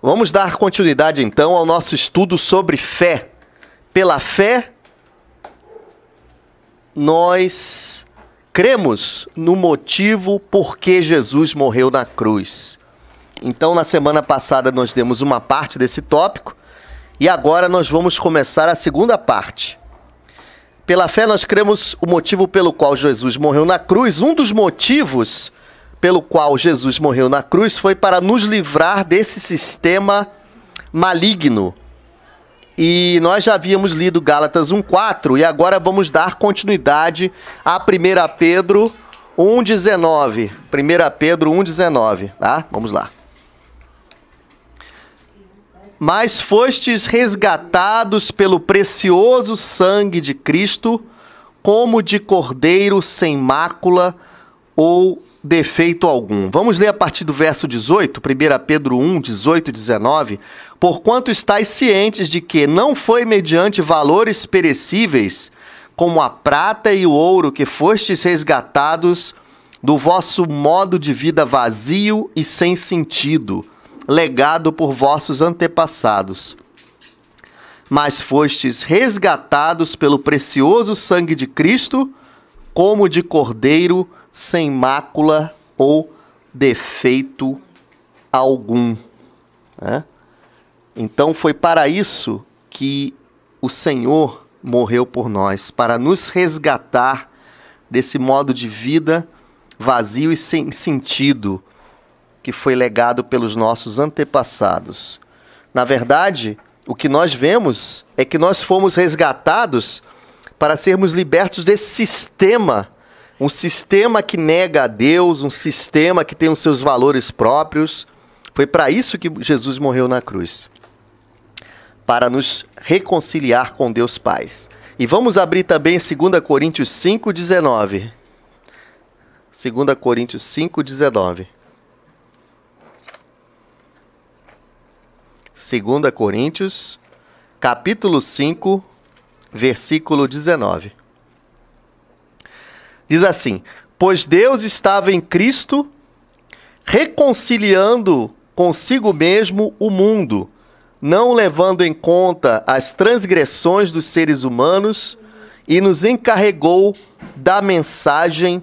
Vamos dar continuidade então ao nosso estudo sobre fé. Pela fé, nós cremos no motivo por que Jesus morreu na cruz. Então, na semana passada nós demos uma parte desse tópico e agora nós vamos começar a segunda parte. Pela fé nós cremos o motivo pelo qual Jesus morreu na cruz. Um dos motivos pelo qual Jesus morreu na cruz foi para nos livrar desse sistema maligno. E nós já havíamos lido Gálatas 1:4 e agora vamos dar continuidade a 1 Pedro 1:19. 1 Pedro 1:19, tá? Vamos lá. Mas fostes resgatados pelo precioso sangue de Cristo, como de cordeiro sem mácula ou defeito algum. Vamos ler a partir do verso 18, 1 Pedro 1, 18 e 19. Porquanto estáis cientes de que não foi mediante valores perecíveis, como a prata e o ouro, que fostes resgatados do vosso modo de vida vazio e sem sentido, legado por vossos antepassados, mas fostes resgatados pelo precioso sangue de Cristo, como de cordeiro sem mácula ou defeito algum. Então foi para isso que o Senhor morreu por nós, para nos resgatar desse modo de vida vazio e sem sentido, que foi legado pelos nossos antepassados. Na verdade, o que nós vemos é que nós fomos resgatados para sermos libertos desse sistema, um sistema que nega a Deus, um sistema que tem os seus valores próprios. Foi para isso que Jesus morreu na cruz, para nos reconciliar com Deus Pai. E vamos abrir também 2 Coríntios 5:19. 2 Coríntios 5:19. 2 Coríntios, capítulo 5, versículo 19. Diz assim: pois Deus estava em Cristo, reconciliando consigo mesmo o mundo, não levando em conta as transgressões dos seres humanos, e nos encarregou da mensagem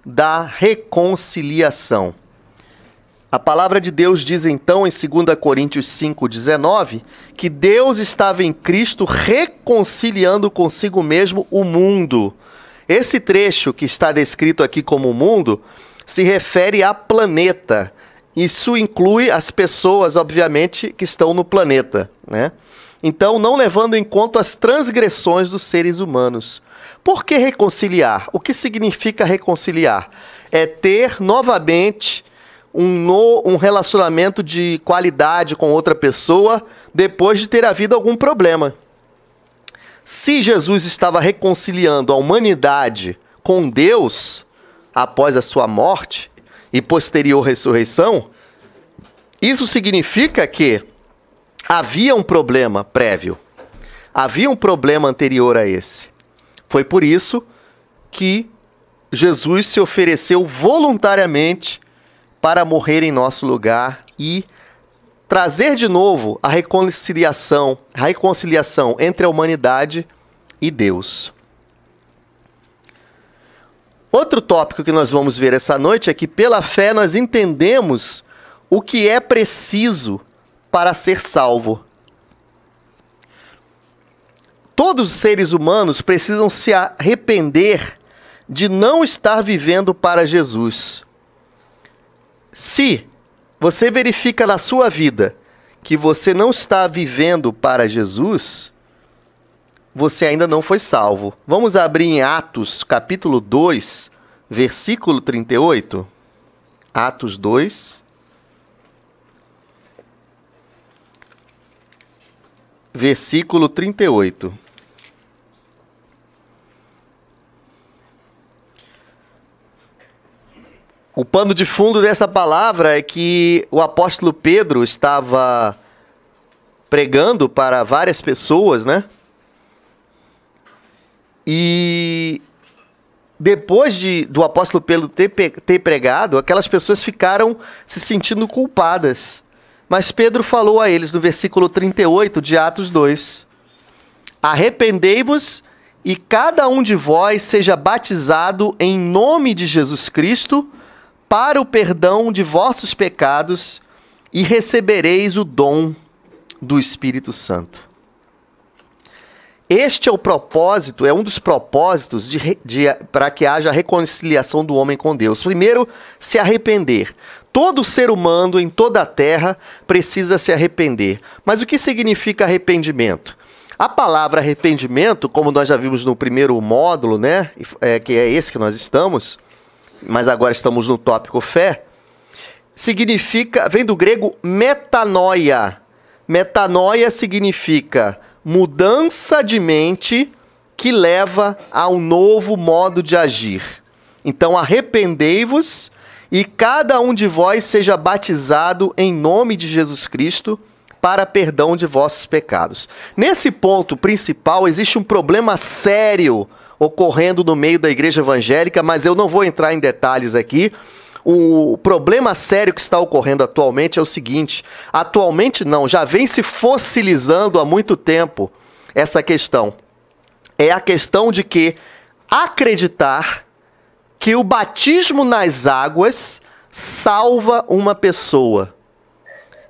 da reconciliação. A palavra de Deus diz então em 2 Coríntios 5:19 que Deus estava em Cristo reconciliando consigo mesmo o mundo. Esse trecho que está descrito aqui como mundo se refere a planeta. Isso inclui as pessoas, obviamente, que estão no planeta, né? Então, não levando em conta as transgressões dos seres humanos. Por que reconciliar? O que significa reconciliar? É ter novamente um relacionamento de qualidade com outra pessoa depois de ter havido algum problema. Se Jesus estava reconciliando a humanidade com Deus após a sua morte e posterior ressurreição, isso significa que havia um problema prévio, havia um problema anterior a esse. Foi por isso que Jesus se ofereceu voluntariamente para morrer em nosso lugar e trazer de novo a reconciliação entre a humanidade e Deus. Outro tópico que nós vamos ver essa noite é que pela fé nós entendemos o que é preciso para ser salvo. Todos os seres humanos precisam se arrepender de não estar vivendo para Jesus. Se você verifica na sua vida que você não está vivendo para Jesus, você ainda não foi salvo. Vamos abrir em Atos, capítulo 2, versículo 38. Atos 2, versículo 38. O pano de fundo dessa palavra é que o apóstolo Pedro estava pregando para várias pessoas, né? E depois do apóstolo Pedro ter pregado, aquelas pessoas ficaram se sentindo culpadas. Mas Pedro falou a eles no versículo 38 de Atos 2: arrependei-vos e cada um de vós seja batizado em nome de Jesus Cristo para o perdão de vossos pecados e recebereis o dom do Espírito Santo. Este é o propósito, é um dos propósitos para que haja reconciliação do homem com Deus. Primeiro, se arrepender. Todo ser humano em toda a terra precisa se arrepender. Mas o que significa arrependimento? A palavra arrependimento, como nós já vimos no primeiro módulo, né, que é esse que nós estamos, mas agora estamos no tópico fé, significa, vem do grego metanoia. Metanoia significa mudança de mente que leva a um novo modo de agir. Então, arrependei-vos e cada um de vós seja batizado em nome de Jesus Cristo para perdão de vossos pecados. Nesse ponto principal, existe um problema sério ocorrendo no meio da igreja evangélica, mas eu não vou entrar em detalhes aqui. O problema sério que está ocorrendo atualmente é o seguinte: atualmente não, já vem se fossilizando há muito tempo essa questão. É a questão de que acreditar que o batismo nas águas salva uma pessoa.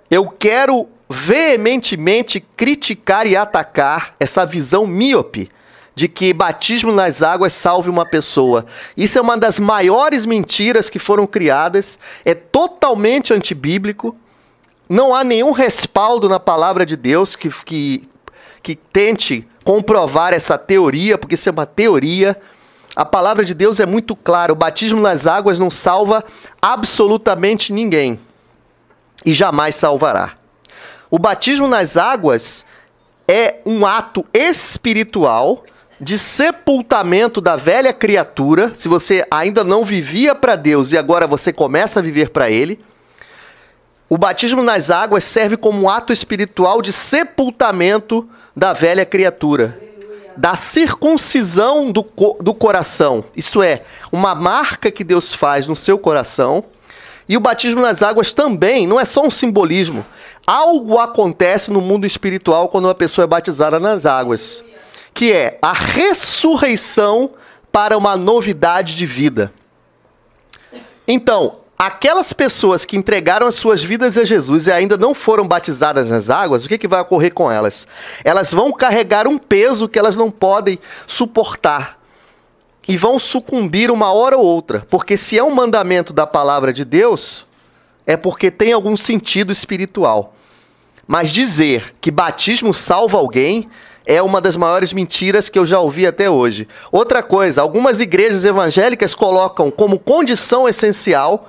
Eu quero veementemente criticar e atacar essa visão míope de que batismo nas águas salve uma pessoa. Isso é uma das maiores mentiras que foram criadas, é totalmente antibíblico, não há nenhum respaldo na palavra de Deus que tente comprovar essa teoria, porque isso é uma teoria. A palavra de Deus é muito clara: o batismo nas águas não salva absolutamente ninguém e jamais salvará. O batismo nas águas é um ato espiritual de sepultamento da velha criatura. Se você ainda não vivia para Deus e agora você começa a viver para Ele, o batismo nas águas serve como um ato espiritual de sepultamento da velha criatura, da circuncisão do coração. Isto é, uma marca que Deus faz no seu coração. E o batismo nas águas também não é só um simbolismo. Algo acontece no mundo espiritual quando uma pessoa é batizada nas águas, que é a ressurreição para uma novidade de vida. Então, aquelas pessoas que entregaram as suas vidas a Jesus e ainda não foram batizadas nas águas, o que vai ocorrer com elas? Elas vão carregar um peso que elas não podem suportar e vão sucumbir uma hora ou outra, porque se é um mandamento da palavra de Deus, é porque tem algum sentido espiritual. Mas dizer que batismo salva alguém é uma das maiores mentiras que eu já ouvi até hoje. Outra coisa, algumas igrejas evangélicas colocam como condição essencial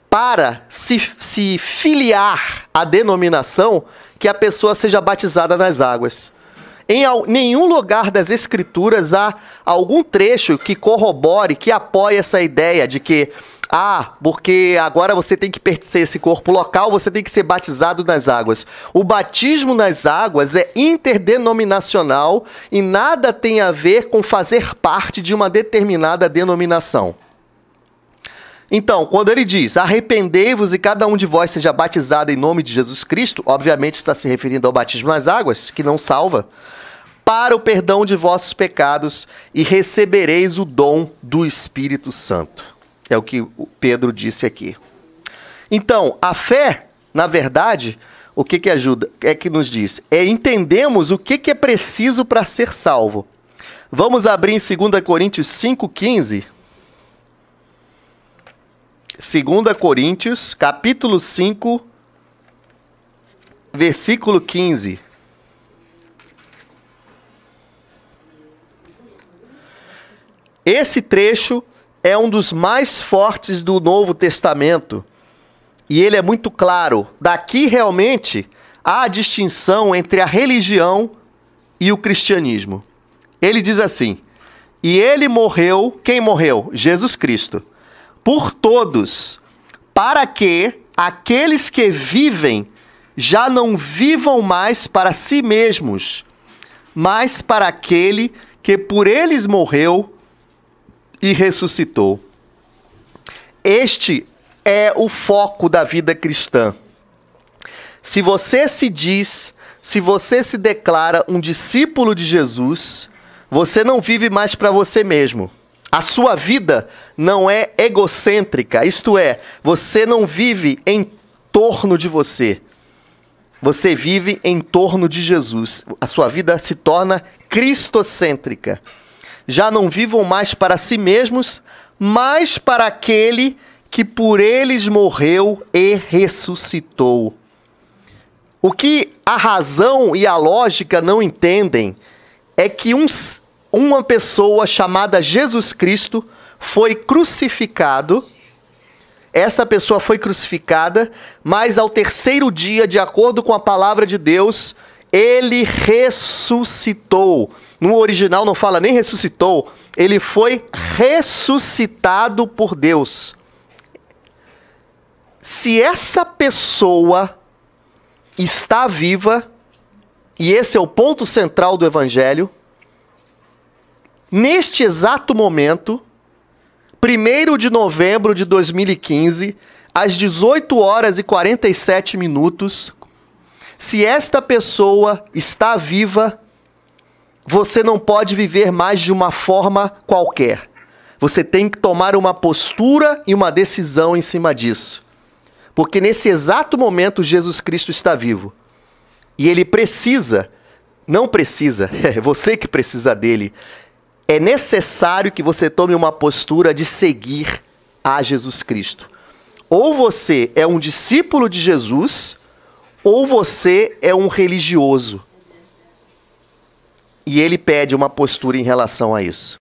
para se filiar à denominação que a pessoa seja batizada nas águas. Em nenhum lugar das Escrituras há algum trecho que corrobore, que apoie essa ideia de que, porque agora você tem que pertencer a esse corpo local, você tem que ser batizado nas águas. O batismo nas águas é interdenominacional e nada tem a ver com fazer parte de uma determinada denominação. Então, quando ele diz, arrependei-vos e cada um de vós seja batizado em nome de Jesus Cristo, obviamente está se referindo ao batismo nas águas, que não salva, para o perdão de vossos pecados e recebereis o dom do Espírito Santo. É o que o Pedro disse aqui. Então, a fé, na verdade, o que ajuda? É que nos diz, entendemos o que é preciso para ser salvo. Vamos abrir em 2 Coríntios 5,15. 2 Coríntios, capítulo 5, versículo 15. Esse trecho é um dos mais fortes do Novo Testamento e ele é muito claro. Daqui realmente há a distinção entre a religião e o cristianismo. Ele diz assim: e ele morreu, quem morreu? Jesus Cristo. Por todos, para que aqueles que vivem já não vivam mais para si mesmos, mas para aquele que por eles morreu e ressuscitou. Este é o foco da vida cristã. Se você se declara um discípulo de Jesus, você não vive mais para você mesmo. A sua vida não é egocêntrica, isto é, você não vive em torno de você. Você vive em torno de Jesus. A sua vida se torna cristocêntrica. Já não vivam mais para si mesmos, mas para aquele que por eles morreu e ressuscitou. O que a razão e a lógica não entendem é que uma pessoa chamada Jesus Cristo foi crucificado. Essa pessoa foi crucificada, mas ao terceiro dia, de acordo com a palavra de Deus, ele ressuscitou. No original não fala nem ressuscitou, ele foi ressuscitado por Deus. Se essa pessoa está viva, e esse é o ponto central do Evangelho, neste exato momento, 1º de novembro de 2015, às 18 horas e 47 minutos, se esta pessoa está viva, você não pode viver mais de uma forma qualquer. Você tem que tomar uma postura e uma decisão em cima disso. Porque nesse exato momento Jesus Cristo está vivo. E ele não precisa, é você que precisa dele. É necessário que você tome uma postura de seguir a Jesus Cristo. Ou você é um discípulo de Jesus, ou você é um religioso. E ele pede uma postura em relação a isso.